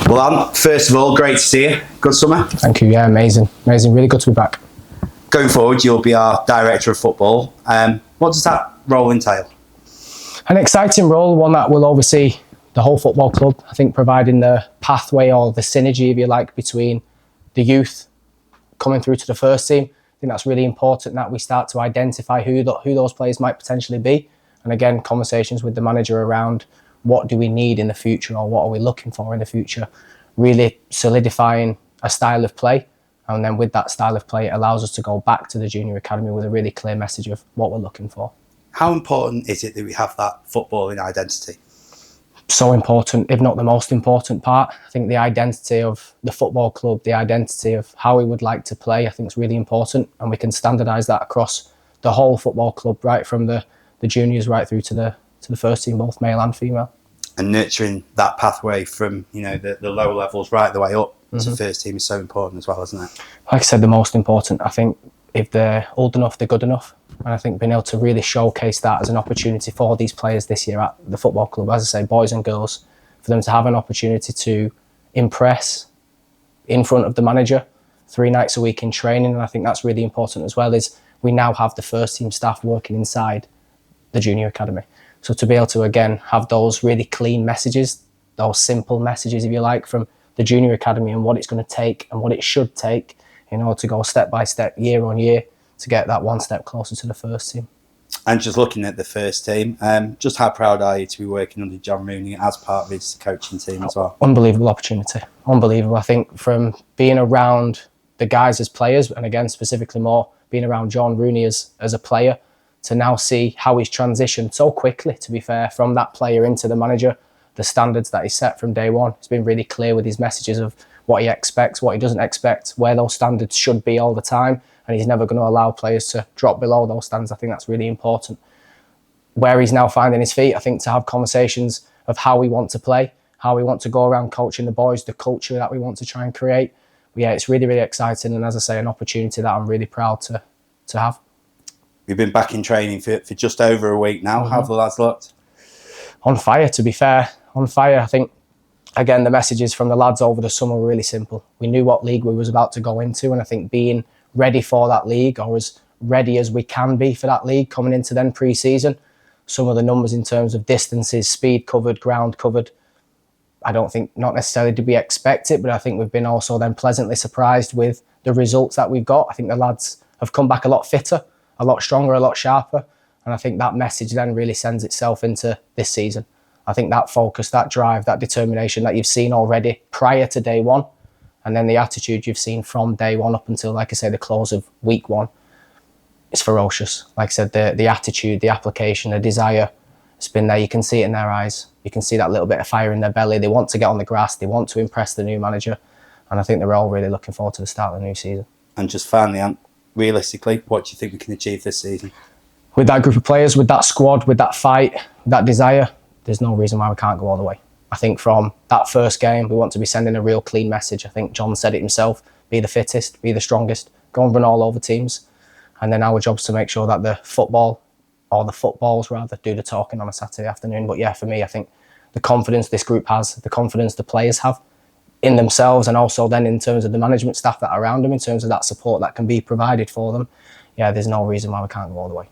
Well, Alan, first of all, great to see you. Good summer. Thank you. Yeah, amazing. Really good to be back. Going forward, you'll be our director of football. What does that role entail? An exciting role, one that will oversee the whole football club. I think providing the pathway or the synergy, if you like, between the youth coming through to the first team. I think that's really important that we start to identify who those players might potentially be. And again, conversations with the manager around what do we need in the future or what are we looking for in the future. Really solidifying a style of play. And then with that style of play, it allows us to go back to the junior academy with a really clear message of what we're looking for. How important is it that we have that footballing identity? So important, if not the most important part. I think the identity of the football club, the identity of how we would like to play, I think is really important. And we can standardise that across the whole football club, right from the juniors right through to the first team, both male and female. And nurturing that pathway from the lower levels right the way up to first team is so important as well, isn't it? Like I said, the most important. I think if they're old enough, they're good enough. And I think being able to really showcase that as an opportunity for these players this year at the football club, as I say, boys and girls, for them to have an opportunity to impress in front of the manager 3 nights a week in training. And I think that's really important as well, is we now have the first team staff working inside the junior academy. So to be able to, again, have those really clean messages, those simple messages, if you like, from the junior academy and what it's going to take and what it should take in order to go step by step, year on year, to get that one step closer to the first team. And just looking at the first team, just how proud are you to be working under John Rooney as part of his coaching team as well? Unbelievable opportunity. Unbelievable. I think from being around the guys as players, and again, specifically more being around John Rooney as a player, to now see how he's transitioned so quickly, to be fair, from that player into the manager, the standards that he set from day one. He's been really clear with his messages of what he expects, what he doesn't expect, where those standards should be all the time. And he's never going to allow players to drop below those standards. I think that's really important. Where he's now finding his feet, I think to have conversations of how we want to play, how we want to go around coaching the boys, the culture that we want to try and create. But yeah, it's really, really exciting. And as I say, an opportunity that I'm really proud to have. We've been back in training for just over a week now. How have the lads looked? On fire, to be fair. On fire. I think, again, the messages from the lads over the summer were really simple. We knew what league we was about to go into, and I think being ready for that league, or as ready as we can be for that league coming into then pre-season, some of the numbers in terms of distances, speed covered, ground covered, I don't think, not necessarily did we expect it, but I think we've been also then pleasantly surprised with the results that we've got. I think the lads have come back a lot fitter, a lot stronger, a lot sharper. And I think that message then really sends itself into this season. I think that focus, that drive, that determination that you've seen already prior to day one, and then the attitude you've seen from day one up until, like I say, the close of week one, it's ferocious. Like I said, the attitude, the application, the desire, it's been there. You can see it in their eyes. You can see that little bit of fire in their belly. They want to get on the grass. They want to impress the new manager. And I think they're all really looking forward to the start of the new season. And just finally, Ant, realistically, what do you think we can achieve this season? With that group of players, with that squad, with that fight, with that desire, there's no reason why we can't go all the way. I think from that first game, we want to be sending a real clean message. I think John said it himself, be the fittest, be the strongest, go and run all over teams. And then our job's to make sure that the football, or the footballs rather, do the talking on a Saturday afternoon. But yeah, for me, I think the confidence this group has, the confidence the players have in themselves, and also then in terms of the management staff that are around them, in terms of that support that can be provided for them, yeah, there's no reason why we can't go all the way.